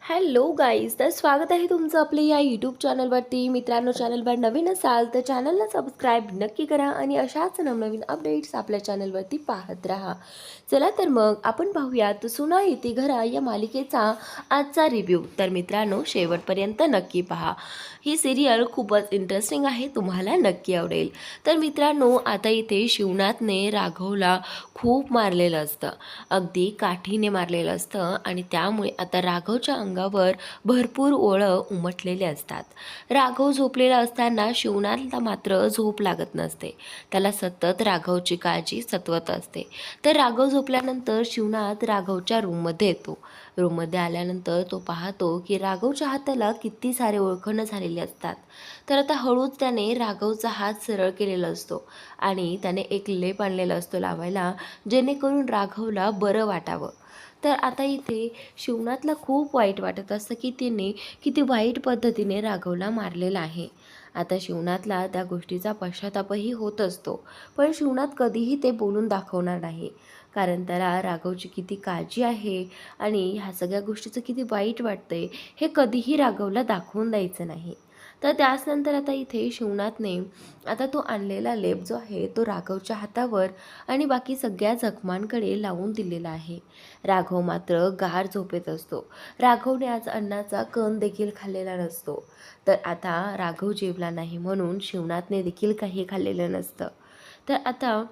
Hello guys, तर स्वागत आहे तुमचं आपल्या या यूट्यूब चॅनलवरती. मित्रांनो, चॅनलवर नवीन असाल तर चॅनलला सबस्क्राईब नक्की करा आणि अशाच नवनवीन अपडेट्स आपल्या चॅनलवरती पाहत राहा. चला तर मग आपण पाहूयात सुना येते घरा या मालिकेचा आजचा रिव्ह्यू. तर मित्रांनो, शेवटपर्यंत नक्की पहा. ही सिरियल खूपच इंटरेस्टिंग आहे, तुम्हाला नक्की आवडेल. तर मित्रांनो, आता इथे शिवनाथने राघवला खूप मारलेलं असतं, अगदी काठीने मारलेलं असतं आणि त्यामुळे आता राघवच्या अंगावर भरपूर ओळं उमटलेले असतात. राघव झोपलेला असताना शिवनाथला मात्र झोप लागत नसते. त्याला सतत राघवची काळजी सतवत असते. तर राघव झोपल्यानंतर शिवनाथ राघवच्या रूममध्ये येतो. रूममध्ये आल्यानंतर तो पाहतो की राघवच्या हाताला किती सारे ओळखणं झालेले असतात. तर आता हळूच त्याने राघवचा हात सरळ केलेला असतो आणि त्याने एक लेप आणलेला असतो लावायला, जेणेकरून राघवला बरं वाटावं. तर आता इथे शिवनाथला खूप वाईट वाटत असतं की तिने किती वाईट पद्धतीने राघवला मारलेला आहे. आता शिवनाथला त्या गोष्टीचा पश्चातापही होत असतो, पण शिवनाथ कधीही ते बोलून दाखवणार नाही, कारण त्याला राघवची किती काळजी आहे आणि ह्या सगळ्या गोष्टीचं किती वाईट वाटतंय हे कधीही राघवला दाखवून द्यायचं नाही. तर त्याचनंतर आता इथे शिवनाथने आता तो आणलेला लेप जो आहे तो राघवच्या हातावर आणि बाकी सगळ्या जखमांकडे लावून दिलेला आहे. राघव मात्र गाढ झोपेत असतो. राघवने आज अन्नाचा कण देखील खाल्लेला नसतो. तर आता राघव जेवला नाही म्हणून शिवनाथने देखील काही खाल्लेलं नसतं. तर आता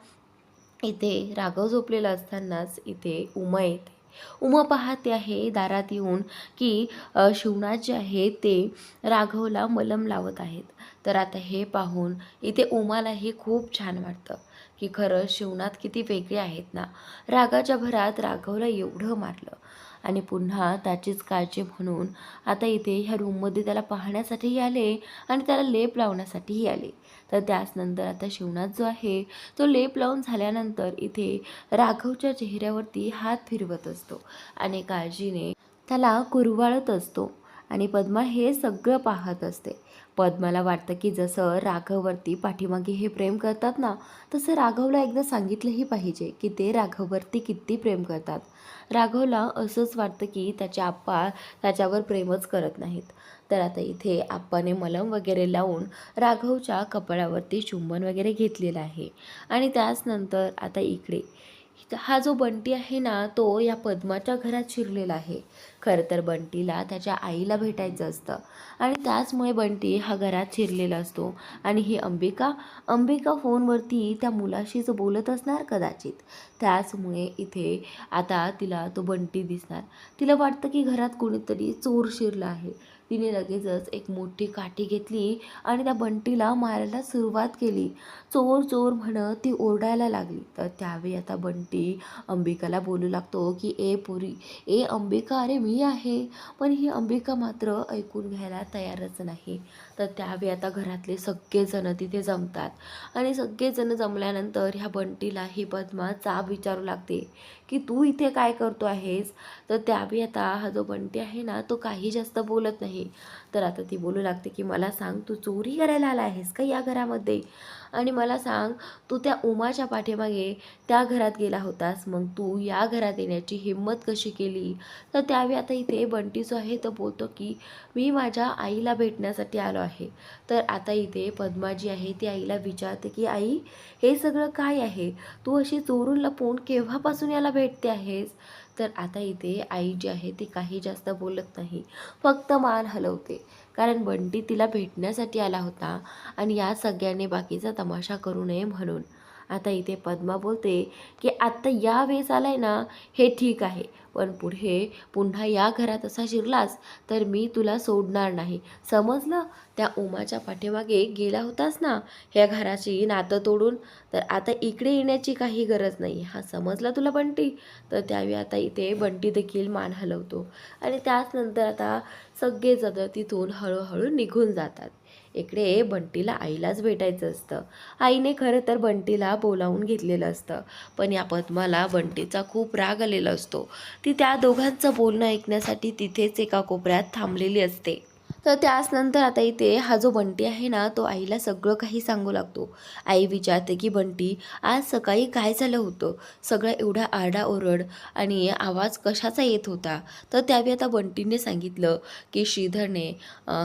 इथे राघव झोपलेला असतानाच इथे उमा येते. उमा पाहते आहे दारात येऊन की शिवनाथ जे आहे ते राघवला मलम लावत आहेत. तर आता हे पाहून इथे उमालाही खूप छान वाटतं की खरं शिवनाथ किती वेगळे आहेत ना, रागाच्या भरात राघवला एवढं मारलं आणि पुन्हा त्याचीच काळजी म्हणून आता इथे ह्या रूममध्ये त्याला पाहण्यासाठीही आले आणि त्याला लेप लावण्यासाठीही आले. तर त्याचनंतर आता शिवनाथ जो आहे तो लेप लावून झाल्यानंतर इथे राघवच्या चेहऱ्यावरती हात फिरवत असतो आणि काळजीने त्याला कुरवाळत असतो आणि पद्मा हे सगळं पाहत असते. पद्माला वाटतं की जसं राघववरती पाठीमागे हे प्रेम करतात ना, तसं राघवला एकदा सांगितलंही पाहिजे की ते राघववरती किती प्रेम करतात. राघवला असंच वाटतं की त्याचे आप्पा त्याच्यावर प्रेमच करत नाहीत. तर आता इथे आप्पाने मलम वगैरे लावून राघवच्या कपाळावरती चुंबन वगैरे घेतलेलं आहे आणि त्याचनंतर आता इकडे हा जो बंटी आहे ना, तो या पद्माच्या घरात शिरलेला आहे. खरं तर बंटीला त्याच्या आईला भेटायचं असतं आणि त्याचमुळे बंटी हा घरात शिरलेला असतो आणि ही अंबिका अंबिका फोनवरती त्या मुलाशीच बोलत असणार कदाचित. त्याचमुळे इथे आता तिला तो बंटी दिसणार. तिला वाटतं की घरात कोणीतरी चोर शिरला आहे. तिने लगेचच एक मोठी काठी घेतली आणि त्या बंटीला मारायला सुरुवात केली. चोर चोर म्हणत ती ओरडायला लागली. तर त्यावेळी आता बंटी अंबिकाला बोलू लागतो की ए पुरी, ए अंबिका, अरे मी आहे. पण ही अंबिका मात्र ऐकून घ्यायला तयारच नाही. तर त्यावेळी आता घरातले सगळेजण तिथे जमतात आणि सगळेजण जमल्यानंतर ह्या बंटीला ही पद्मा जाब विचारू लागते की तू इथे काय करतो आहेस. तर त्यावेळी आता हा जो बंटी आहे ना, तो काही जास्त बोलत नाही. तर आता ती बोलू लागते की मला सांग, तू चोरी करायला आला आहेस का या घरामध्ये? आणि मला सांग, तू त्या उमाच्या पाठीमागे त्या घरात गेला होतास, मग तू या घरात येण्याची हिंमत कशी केली? तर त्यावेळी आता इथे बंटी जो आहे तो बोलतो की मी माझ्या आईला भेटण्यासाठी आलो आहे. तर आता इथे पद्मा जी आहे ती आईला विचारते की आई, हे सगळं काय आहे? तू अशी चोरून लपून केव्हापासून याला भेटते आहेस? तर आता इथे आई जी आहे ती काही जास्त बोलत नाही, फक्त मान हलवते, कारण बंटी तिला भेटण्यासाठी आला होता आणि या सगळ्यांनी बाकीचा तमाशा करू नये म्हणून. आता इथे पद्मा बोलते की आत्ता या वेळेस आलाय ना, हे ठीक आहे, पण पुढे पुन्हा या घरात असा शिरलास तर मी तुला सोडणार नाही, समजलं? त्या उमाच्या पाठीमागे गेला होतास ना ह्या घराची नातं तोडून, तर आता इकडे येण्याची काही गरज नाही, हा समजला तुला बंटी? तर त्यावेळी आता इथे बंटी देखील मान हलवतो आणि त्याचनंतर आता सगळेजण तिथून हळूहळू निघून जातात. इकडे बंटीला आईलाच भेटायचं असतं. आईने खरं तर बंटीला बोलावून घेतलेलं असतं, पण या पद्माला बंटीचा खूप राग आलेला असतो. ती त्या दोघांचं बोलणं ऐकण्यासाठी तिथेच एका कोपऱ्यात थांबलेली असते. तर त्याच नंतर आता इथे हा जो बंटी आहे ना, तो आईला सगळं काही सांगू लागतो. आई विचारते की बंटी, आज सकाळी काय झालं होतं? सगळं एवढा आरडाओरड आणि आवाज कशाचा येत होता? तर त्यावेळी आता बंटीने सांगितलं की श्रीधरने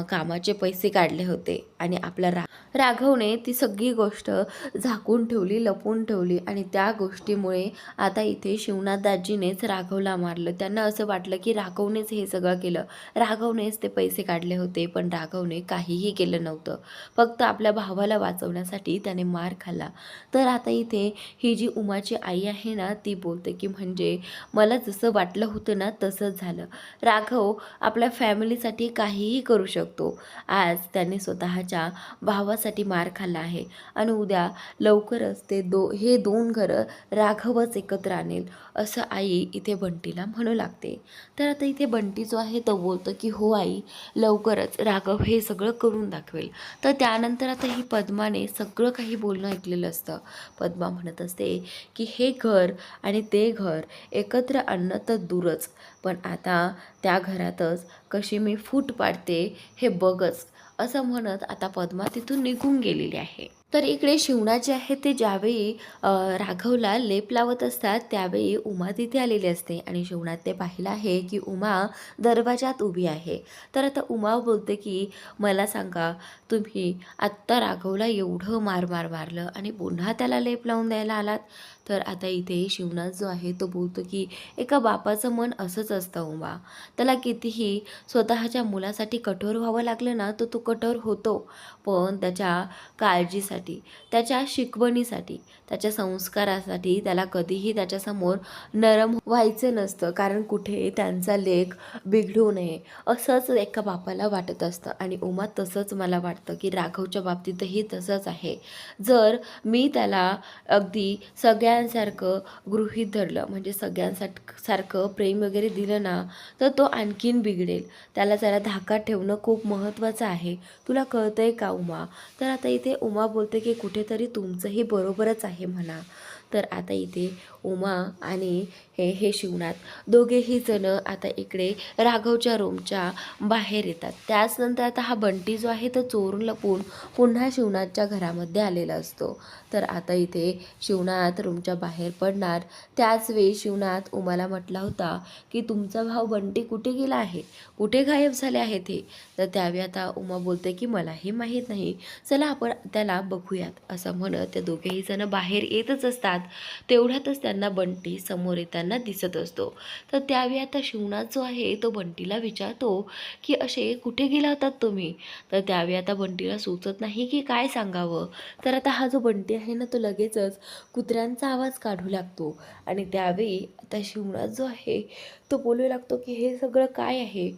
कामाचे पैसे काढले होते आणि आपला राघवने ती सगळी गोष्ट झाकून ठेवली, लपवून ठेवली आणि त्या गोष्टीमुळे आता इथे शिवनाथ दाजीनेच राघवला मारलं. त्यांना असं वाटलं की राघवनेच हे सगळं केलं, राघवनेच ते पैसे काढले होते, पण राघवने काहीही केलं नव्हतं. फक्त आपल्या भावाला वाचवण्यासाठी त्याने मार खाल्ला. तर आता इथे ही जी उमाची आई आहे ना, ती बोलते की म्हणजे मला जसं वाटलं होतं ना तसंच झालं. राघव आपल्या फॅमिलीसाठी काहीही करू शकतो. आज त्याने स्वतःच्या भावासाठी मार खाल्ला आहे आणि उद्या लवकरच ते हे दोन घरं राघवच एकत्र आणेल, असं आई इथे बंटीला म्हणू लागते. तर आता इथे बंटी जो आहे तो बोलतो की हो आई, लवकरच राघव हे सगळं करून दाखवेल. तर त्यानंतर आता ही पद्माने सगळं काही बोलणं ऐकलेलं असतं. पद्मा म्हणत असते की हे घर आणि ते घर एकत्र आणणं तर दूरच, पण आता त्या घरातच कशी मी फूट पाडते हे बघच, असं म्हणत आता पद्मा तिथून निघून गेलेली आहे. तर इकडे शिवणा जे आहे ते ज्यावेळी राघवला लेप लावत असतात त्यावेळी उमा तिथे आलेली असते आणि शिवणात ते पाहिलं आहे की उमा दरवाजात उभी आहे. तर आता उमा बोलते की मला सांगा, तुम्ही आत्ता राघवला एवढं मारलं आणि पुन्हा त्याला लेप लावून द्यायला आलात? तर आता इथे शिवनाथ जो आहे तो बोलतो की एका बापाचं मन असंच असतं उमा, त्याला कितीही स्वतःच्या मुलासाठी कठोर व्हावं लागलं ना तर तो कठोर होतो, पण त्याच्या काळजीसाठी, त्याच्या शिकवणीसाठी, त्याच्या संस्कारासाठी त्याला कधीही त्याच्यासमोर नरम व्हायचं नसतं, कारण कुठे त्यांचा लेक बिघडू नये असंच एका बापाला वाटत असतं. आणि उमा तसंच मला वाटतं की राघवच्या बाबतीतही तसंच आहे. जर मी त्याला अगदी सगळ्यांसारखं गृहीत धरलं, म्हणजे सगळ्यांसारखं प्रेम वगैरे दिलं ना, तर तो आणखीन बिघडेल. त्याला जरा धाकात ठेवणं खूप महत्त्वाचं आहे. तुला कळतंय का उमा? तर आता इथे उमा बोलते की कुठेतरी तुमचंही बरोबरच आहे म्हणा. तर आता इथे उमा आणि हे शिवनाथ दोघेही जण आता इकडे राघवच्या रूमच्या बाहेर येतात. त्याचनंतर आता हा बंटी जो आहे तो चोरून लपून पुन्हा शिवनाथच्या घरामध्ये आलेला असतो. तर आता इथे शिवनाथ रूमच्या बाहेर पडणार त्याच वेळी शिवनाथ उमाला म्हटला होता की तुमचा भाऊ बंटी कुठे गेला आहे, कुठे गायब झाले आहेत हे? तर त्यावेळी आता उमा बोलते की मलाही माहीत नाही, चला आपण त्याला बघूयात, असं म्हणत ते दोघेही जण बाहेर येतच असतात. तेवढ्यातच त्यांना बंटी समोर येताना दिसत असतो. तर त्यावेळी आता शिवनाथ जो आहे तो बंटीला विचारतो की असे कुठे गेला होतात तुम्ही? तर त्यावेळी आता बंटीला सुचत नाही की काय सांगावं. तर आता हा जो बंटी आहे ना तो लगेचच कुत्र्यांचा आवाज काढू लागतो आणि त्यावेळी आता शिवनाथ जो आहे तो बोलू लागतो की हे सगळं काय आहे?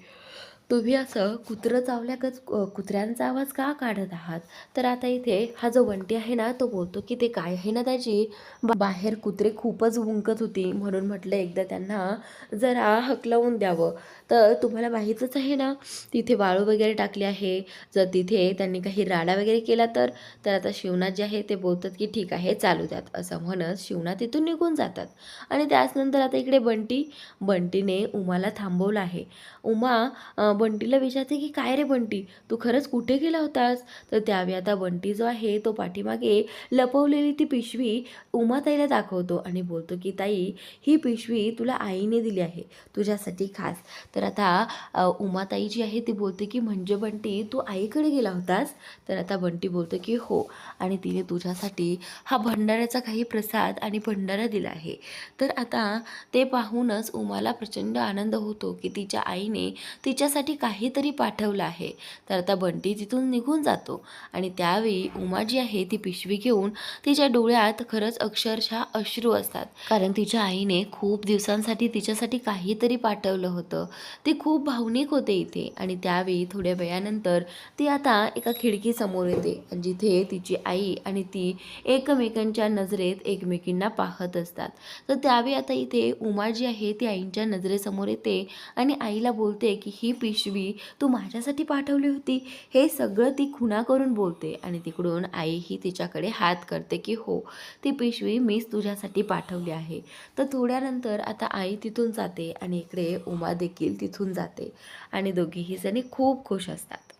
तुम्ही असं कुत्रं चावल्यागत कुत्र्यांचा आवाज का काढत आहात? तर आता इथे हा जो बंटी आहे ना तो बोलतो की ते काय आहे ना त्याची, बाहेर कुत्रे खूपच भुंकत होती म्हणून म्हटलं एकदा त्यांना जरा हकलवून द्यावं. तर तुम्हाला माहीतच आहे ना, तिथे वाळू वगैरे टाकली आहे, जर तिथे त्यांनी काही राडा वगैरे केला तर. तर आता शिवनाथ जे आहे ते बोलतात की ठीक आहे चालू द्यात, असं म्हणत शिवनाथ तिथून निघून जातात. आणि त्याचनंतर आता इकडे बंटीने उमाला थांबवलं आहे. उमा बंटीला विचारते की काय रे बंटी, तू खरंच कुठे गेला होतास? तर त्यावेळी आता बंटी जो आहे तो पाठीमागे लपवलेली ती पिशवी उमाताईला दाखवतो आणि बोलतो की ताई, ही पिशवी तुला आईने दिली आहे तुझ्यासाठी खास. तर आता उमाताई जी आहे ती बोलते की म्हणजे बंटी तू आईकडे गेला होतास? तर आता बंटी बोलतो की हो, आणि तिने तुझ्यासाठी हा भंडाऱ्याचा काही प्रसाद आणि भंडारा दिला आहे. तर आता ते पाहूनच उमाला प्रचंड आनंद होतो की तिच्या आईने तिच्यासाठी काहीतरी पाठवलं आहे. तर आता बंटी तिथून निघून जातो आणि त्यावेळी उमा जी आहे ती पिशवी घेऊन तिच्या डोळ्यात खरंच अक्षरशः अश्रू असतात, कारण तिच्या आईने खूप दिवसांसाठी तिच्यासाठी काहीतरी पाठवलं होतं. ती खूप भावनिक होते इथे. आणि त्यावेळी थोड्या वेळानंतर ती आता एका खिडकीसमोर येते जिथे तिची आई आणि ती एकमेकांच्या नजरेत एकमेकींना पाहत असतात. तर त्यावेळी आता इथे उमा जी आहे ती आईंच्या नजरेसमोर येते आणि आईला बोलते की ही पिशवी तू माझ्यासाठी पाठवली होती, हे सगळं ती खुणा करून बोलते. आणि तिकडून आई ही तिच्याकडे हात करते की हो, ती पिशवी मीच तुझ्यासाठी पाठवली आहे. तर थोड्यानंतर आता आई तिथून जाते आणि इकडे उमा देखील तिथून जाते आणि दोघीही जणी खूप खुश असतात.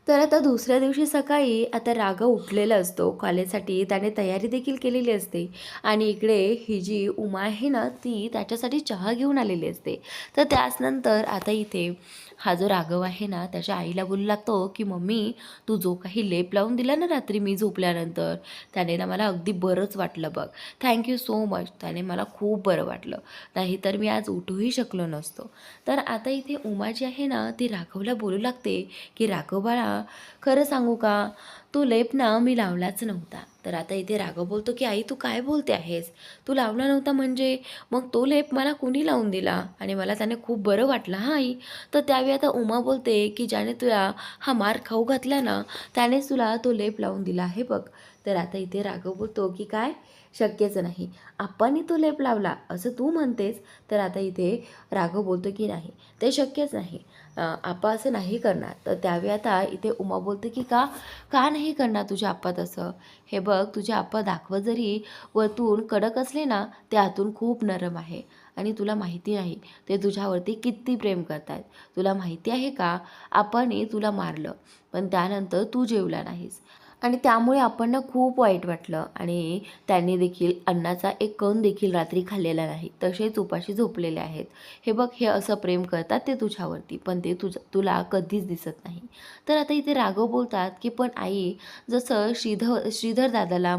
तर आता दुसऱ्या दिवशी सकाळी आता राघव उठलेला असतो कॉलेजसाठी. त्याने तयारी देखील केलेली असते आणि इकडे ही जी उमा आहे ना, ती त्याच्यासाठी चहा घेऊन आलेली असते. तर त्याचनंतर आता इथे हा जो राघव आहे ना, त्याच्या आईला बोलू लागतो की मम्मी, तू जो काही लेप लावून दिला ना रात्री मी झोपल्यानंतर, त्याने ना मला अगदी बरंच वाटलं बघ. Thank you so much. त्याने मला खूप बरं वाटलं. नाहीतर मी आज उठूही शकलो नसतो. तर आता इथे उमा जी आहे ना, ती राघवला बोलू लागते की राघव बाळा, खरं सांगू का, तो लेप ना मी लावलाच नव्हता. तर आता इथे राघव बोलतो की आई तू काय बोलते आहेस, तू लावला नव्हता म्हणजे मग तो लेप मला कोणी लावून दिला आणि मला त्याने खूप बरं वाटलं हां आई. तर त्यावेळी आता उमा बोलते की ज्याने तुला हा मार खाऊ घातला ना, त्यानेच तुला तो लेप लावून दिला आहे बघ. तर आता इथे राघव बोलतो की काय, शक्यच नाही, आप्पांनी तो लेप लावला असं तू म्हणतेस. तर आता इथे राघव बोलतो की नाही, ते शक्यच नाही, आप्पा असं नाही करणार. तर त्यावेळी आता इथे उमा बोलते की का का नाही करणार तुझ्या आप्पा तसं. हे बघ, तुझे आप्पा दाखवत जरी वरतून कडक असले ना, ते आतून खूप नरम आहे आणि तुला माहिती नाही ते तुझ्यावरती किती प्रेम करतात. तुला माहिती आहे का, आप्पाने तुला मारलं पण त्यानंतर तू जेवला नाहीस आणि त्यामुळे आपणना खूप वाईट वाटलं आणि त्यांनी देखील अन्नाचा एक कण देखील रात्री खाल्लेला नाही, तसेच उपाशी झोपलेले आहेत. हे बघ, हे असं प्रेम करतात ते तुझ्यावरती, पण ते तुला कधीच दिसत नाही. तर आता इथे राघव बोलतात की पण आई, जसं श्रीधर दादाला,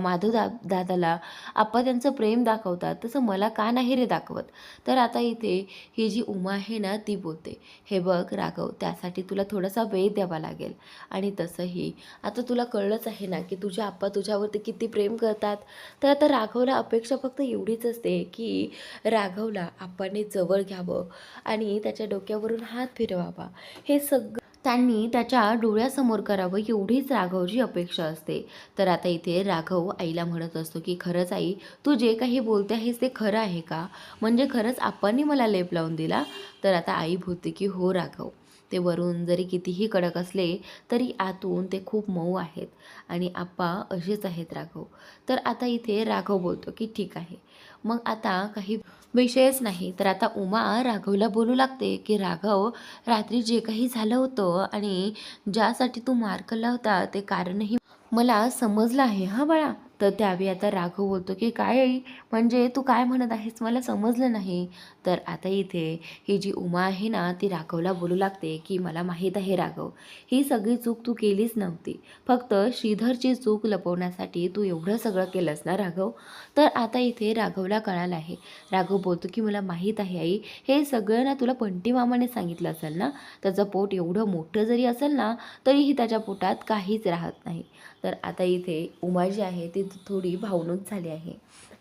दादाला आप्पा त्यांचं प्रेम दाखवतात, तसं मला का नाही रे दाखवत. तर आता इथे ही जी उमा आहे ना, ती बोलते, हे बघ राघव, त्यासाठी तुला थोडासा वेळ द्यावा लागेल आणि तसंही आता तुला कळलंच आहे ना की तुझे आप्पा तुझ्यावरती किती प्रेम करतात. तर आता राघवला अपेक्षा फक्त एवढीच असते की राघवला आप्पाने जवळ घ्यावं आणि त्याच्या डोक्यावरून हात फिरवावा. हे सगळं त्यांनी त्याच्या डोळ्यासमोर करावं, एवढीच राघवची अपेक्षा असते. तर आता इथे राघव आईला म्हणत असतो की खरंच आई, तू जे काही बोलते आहेस ते खरं आहे का, म्हणजे खरंच आप्पांनी मला लेप लावून दिला. तर आता आई बोलते की हो राघव, ते वरून जरी कितीही कडक असले तरी आतून ते खूप मऊ आहेत आणि आप्पा असेच आहेत राघव. तर आता इथे राघव बोलतो की ठीक आहे, मग आता काही विषयच नाही. तर आता उमा राघवला बोलू लागते की राघव, रात्री जे काही झालं होतं आणि ज्यासाठी तू मार खाल्ला होता ते कारणही मला समजलं आहे हां बाळा. तर त्यावेळी आता राघव बोलतो की काय आई, म्हणजे तू काय म्हणत आहेस, मला समजलं नाही. तर आता इथे ही जी उमा आहे ना, ती राघवला बोलू लागते की मला माहीत आहे राघव, ही सगळी चूक तू केलीच नव्हती, फक्त श्रीधरची चूक लपवण्यासाठी तू एवढं सगळं केलंस ना राघव. तर आता इथे राघवला कळालं आहे. राघव बोलतो की मला माहीत आहे आई, हे सगळं ना तुला पंटी मामाने सांगितलं असेल ना, त्याचं पोट एवढं मोठं जरी असेल ना, तरीही त्याच्या पोटात काहीच राहत नाही. तर आता इथे उमा जी आहे ती थोडी भावनूक झाली आहे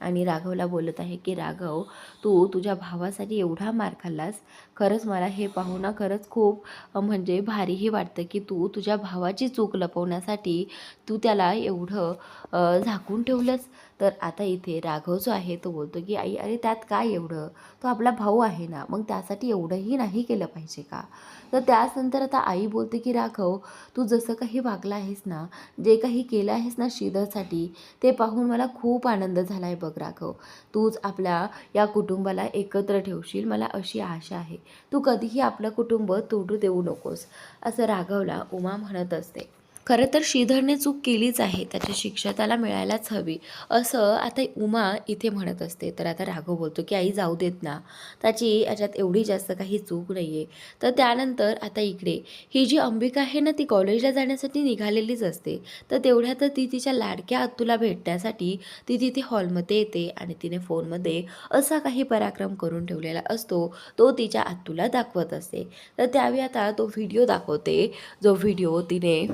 आणि राघवला बोलत आहे की राघव, तू तुझ्या भावासाठी एवढा मार खाल्लास, खरंच मला हे पाहून ना खरंच खूप म्हणजे भारीही वाटतं की तू तुझ्या भावाची चूक लपवण्यासाठी तू त्याला एवढं झाकून ठेवलंस. तर आता इथे राघव जो आहे तो बोलतो की आई, अरे त्यात काय एवढं, तो आपला भाऊ आहे ना, मग त्यासाठी एवढंही नाही केलं पाहिजे का. तर त्याचनंतर आता आई बोलते की राघव, तू जसं काही वागला आहेस ना, जे काही केलं आहेस ना श्रीधरसाठी, ते पाहून मला खूप आनंद झाला आहे बघ राघव. तूच आपल्या या कुटुंबाला एकत्र ठेवशील, मला अशी आशा आहे. तू कधीही आपलं कुटुंब तोडू देऊ नकोस, असं राघवला उमा म्हणत असते. खरं तर श्रीधरने चूक केलीच आहे, त्याची शिक्षा त्याला मिळायलाच हवी, असं आता उमा इथे म्हणत असते. तर आता राघव बोलतो की आई जाऊ देत ना, त्याची याच्यात एवढी जास्त काही चूक नाही आहे. तर त्यानंतर आता इकडे ही जी अंबिका आहे ना, ती कॉलेजला जाण्यासाठी निघालेलीच असते. तर तेवढ्यात ती तिच्या लाडक्या आत्तूला भेटण्यासाठी ती तिथे हॉलमध्ये येते आणि तिने फोनमध्ये असा काही पराक्रम करून ठेवलेला असतो, तो तिच्या आत्तूला दाखवत असते. तर त्यावेळी आता तो व्हिडिओ दाखवते, जो व्हिडिओ तिने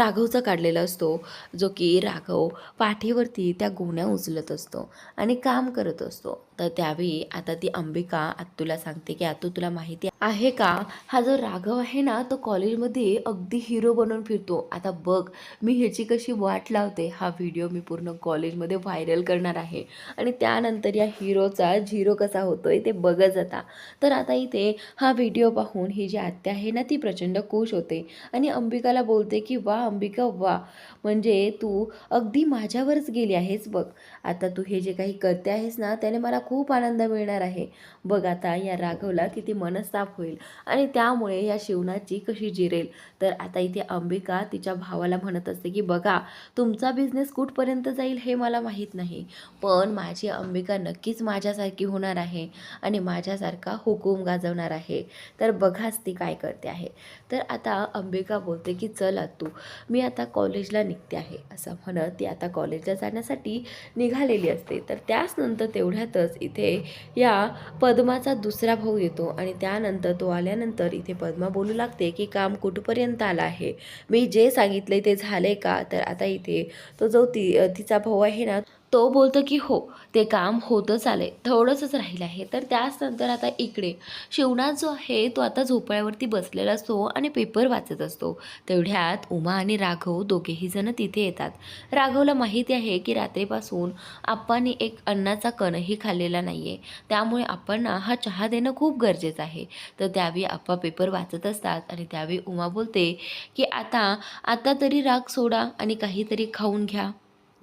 राघवचा काढलेला असतो, जो की राघव पाठीवरती त्या गोण्या उचलत असतो आणि काम करत असतो. तर त्यावेळी आता ती अंबिका आत्तूला सांगते की आत्तू, तुला माहिती आहे का, हा जो राघव आहे ना, तो कॉलेजमध्ये अगदी हिरो बनून फिरतो. आता बघ, मी ह्याची कशी वाट लावते, हा व्हिडिओ मी पूर्ण कॉलेजमध्ये व्हायरल करणार आहे आणि त्यानंतर या हिरोचा झिरो कसा होतोय ते बघत जाता. तर आता इथे हा व्हिडिओ पाहून ही जी आत्या आहे ना, ती प्रचंड खुश होते आणि अंबिकाला बोलते की वा अंबिका वा, म्हणजे तू अगदी माझ्यावरच गेली आहेस बघ. आता तू हे जे काही करते आहेस ना, त्याने मला खूप आनंद मिळणार आहे. बघ आता या राघवला किती मनस्ताप होईल आणि त्यामुळे या शिवनाची कशी जिरेल. तर आता इथे अंबिका तिच्या भावाला म्हणत असते की बघा, तुमचा बिझनेस कुठपर्यंत जाईल हे मला माहीत नाही, पण माझी अंबिका नक्कीच माझ्यासारखी होणार आहे आणि माझ्यासारखा हुकूम गाजवणार आहे. तर बघाच ती काय करते आहे. तर आता अंबिका बोलते की चल तू, मी आता कॉलेजला निघते आहे, असं म्हणत ती आता कॉलेजला जाण्यासाठी निघालेली असते. तर त्याच नंतर तेवढ्यातच इथे या पद्माचा दुसरा भाऊ येतो आणि त्यानंतर तो आल्यानंतर इथे पद्मा बोलू लागते की काम कुठपर्यंत आलं आहे, मी जे सांगितले ते झाले का. तर आता इथे तो जो तिचा भाऊ आहे ना, तो बोलतो की हो, ते काम होतच आले, थोडंसंच राहिलं आहे. तर त्याच नंतर आता इकडे शिवनाथ जो आहे तो आता झोपाळ्यावरती बसलेला असतो आणि पेपर वाचत असतो. तेवढ्यात उमा आणि राघव दोघेही जण तिथे येतात. राघवला माहिती आहे की रात्रीपासून आप्पांनी एक अन्नाचा कणही खाल्लेला नाही आहे, त्यामुळे आप्पांना हा चहा देणं खूप गरजेचं आहे. तर त्यावेळी आप्पा पेपर वाचत असतात आणि त्यावेळी उमा बोलते की आता आता तरी राग सोडा आणि काहीतरी खाऊन घ्या.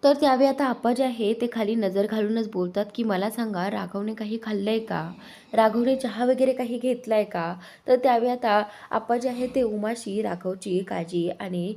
तर त्यावेळी आता आप्पा जे आहे ते खाली नजर घालूनच बोलतात की मला सांगा, राघवने काही खाल्लं आहे का, राघवने चहा वगैरे काही घेतला आहे का. तर त्यावेळी आता आप्पा जे आहे ते उमाशी राघवची काळजी आणि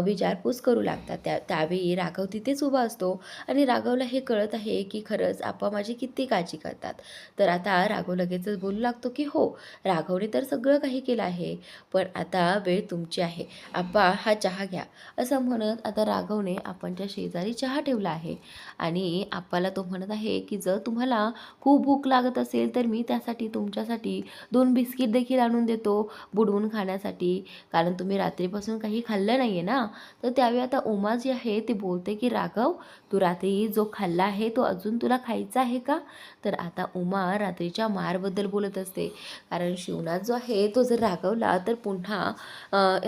विचारपूस करू लागतात. त्यावेळी राघव तिथेच उभा असतो आणि राघवला हे कळत आहे की खरंच आप्पा माझी किती काळजी करतात. तर आता राघव लगेचच बोलू लागतो की हो, राघवने तर सगळं काही केलं आहे, पण आता वेळ तुमची आहे, आप्पा हा चहा घ्या. असं म्हणत आता राघवने आप्पांच्या शेजारी चहा ठेवला आहे आणि आप्पाला तो म्हणत आहे की जर तुम्हाला खूप भूक लागत असेल तर मी त्यासाठी तुमच्यासाठी 2 बिस्किट देखील आणून देतो बुडवून खाण्यासाठी, कारण तुम्ही रात्रीपासून काही खाल्लं नाही आहे ना. तर त्यावेळी आता उमा जी आहे ती बोलते की राघव, तू रात्री जो खाल्ला आहे तो अजून तुला खायचा आहे का. तर आता उमा रात्रीच्या मारबद्दल बोलत असते, कारण शिवनाथ जो आहे तो जर राघवला तर पुन्हा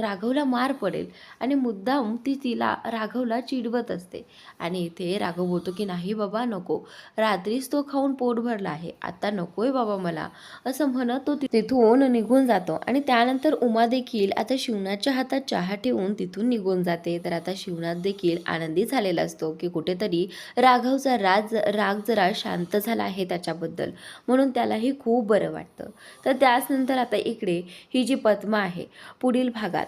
राघवला मार पडेल आणि मुद्दाम ती तिला राघवला चिडवत असते. आणि इथे राघव बोलतो की नाही बाबा नको, रात्रीच तो खाऊन पोट भरला आहे, आता नकोय बाबा मला. असं म्हणत तो तिथून निघून जातो आणि त्यानंतर उमा देखील आता शिवनाथच्या हातात चहा ठेवून तिथून निघून जाते. तर आता शिवनाथ देखील आनंदी झालेला असतो की कुठेतरी राघवचा राग जरा शांत झाला आहे त्याच्याबद्दल, म्हणून त्यालाही खूप बरं वाटतं. तर त्याचनंतर आता इकडे ही जी पद्मा आहे पुढील भागात,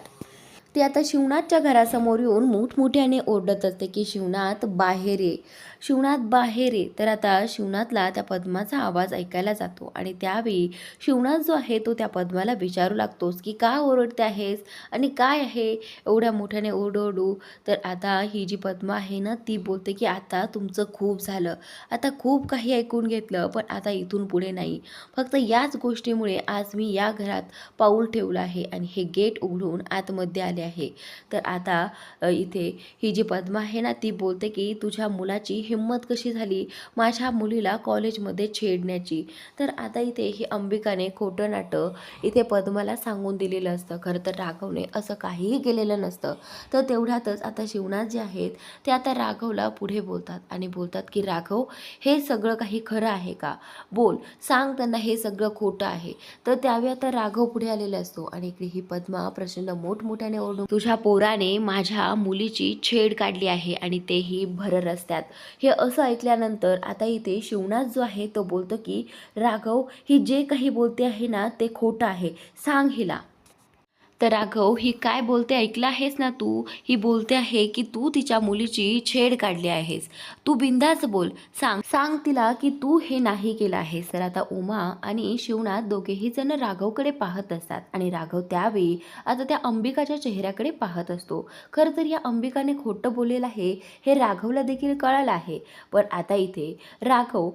ती आता शिवनाथच्या घरासमोर येऊन मोठमोठ्याने ओरडत असते की शिवनाथ बाहेर ये, शिवनाथ बाहेर ये. तर आता शिवनाथला त्या पद्माचा आवाज ऐकायला जातो आणि त्यावेळी शिवनाथ जो आहे तो त्या पद्माला विचारू लागतोस की का ओरडते आहेस आणि काय आहे एवढ्या मोठ्याने ओरडू. तर आता ही जी पद्मा आहे ना ती बोलते की आता तुमचं खूप झालं, आता खूप काही ऐकून घेतलं, पण आता इथून पुढे नाही. फक्त याच गोष्टीमुळे आज मी या घरात पाऊल ठेवलं आहे आणि हे गेट उघडून आतमध्ये आले आहे. तर आता इथे ही जी पद्मा आहे ना ती बोलते की तुझ्या मुलाची हिंमत कशी झाली माझ्या मुलीला कॉलेजमध्ये छेडण्याची. तर आता इथे ही अंबिकाने खोटं नाटं इथे पद्माला सांगून दिलेलं असतं, खरं तर राघवने असं काहीही केलेलं नसतं. तर तेवढ्यातच आता शिवनाथ जे आहेत ते आता राघवला पुढे बोलतात आणि बोलतात की राघव, हे सगळं काही खरं आहे का, बोल, सांग त्यांना हे सगळं खोटं आहे. तर त्यावेळी आता राघव पुढे आलेला असतो आणि इकडे ही पद्मा प्रचंड मोठमोठ्याने ओरडून, तुझ्या पोराने माझ्या मुलीची छेड काढली आहे आणि तेही भर रस्त्यात. हे असं ऐकल्यानंतर आता इथे शिवनाथ जो आहे तो बोलतो की राघव, ही जे काही बोलते आहे ना ते खोटं आहे, सांग हिला. तर राघव, ही काय बोलते ऐकलं आहेस ना तू, ही बोलते आहे की तू तिच्या मुलीची छेड काढली आहेस, तू बिंदास बोल, सांग सांग तिला की तू हे नाही केलं आहेस. तर आता उमा आणि शिवनाथ दोघेही जण राघवकडे पाहत असतात आणि राघव त्यावेळी आता त्या अंबिकाच्या चेहऱ्याकडे पाहत असतो. खरं तर या अंबिकाने खोटं बोललेलं आहे हे राघवला देखील कळालं आहे, पण आता इथे राघव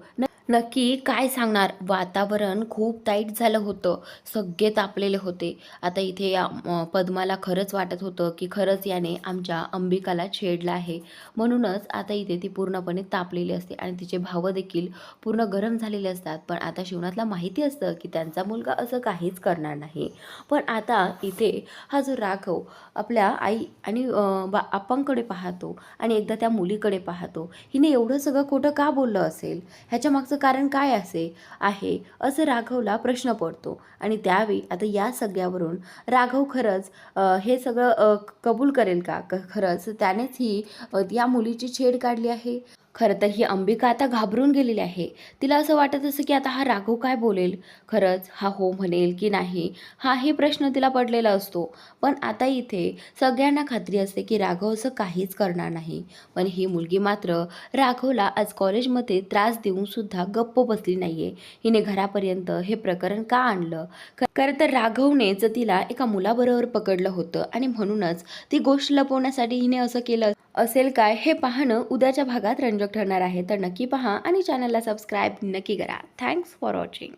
नक्की काय सांगणार. वातावरण खूप टाईट झालं होतं, सगळे तापलेले होते. आता इथे या पद्माला खरंच वाटत होतं की खरंच याने आमच्या अंबिकाला छेडलं आहे, म्हणूनच आता इथे ती पूर्णपणे तापलेली असते आणि तिचे भाव देखील पूर्ण गरम झालेले असतात. पण आता शिवनाथला माहिती असतं की त्यांचा मुलगा असं काहीच करणार नाही. पण आता इथे हा जो राघव आपल्या आई आणि आप्पांकडे पाहतो आणि एकदा त्या मुलीकडे पाहतो, हिने एवढं सगळं खोटं का बोललं असेल, ह्याच्या मागचं कारण काय आहे असं राघवला प्रश्न पडतो. आणि त्यावेळी आता या सगळ्यावरून राघव खरंच हे सगळं कबूल करेल का, खरंच त्यानेच ही या मुलीची छेड काढली आहे. खरं तर ही अंबिका आता घाबरून गेलेली आहे. तिला असं वाटत असं की आता हा राघव काय बोलेल? खरंच हा हो म्हणेल की नाही? हाही प्रश्न तिला पडलेला असतो. पण आता इथे सगळ्यांना खात्री असते की राघव असं काहीच करणार नाही. पण ही मुलगी मात्र राघवला आज कॉलेजमध्ये त्रास देऊन सुद्धा गप्प बसली नाहीये. हिने घरापर्यंत हे प्रकरण का आणलं? खरं तर राघवनेच तिला एका मुलाबरोबर पकडलं होतं आणि म्हणूनच ती गोष्ट लपवण्यासाठी हिने असं केलं असेल काय हे पाहणं उद्याच्या भागात रंजक ठरणार आहे. तर नक्की पहा आणि चॅनलला सबस्क्राईब नक्की करा. Thanks for watching.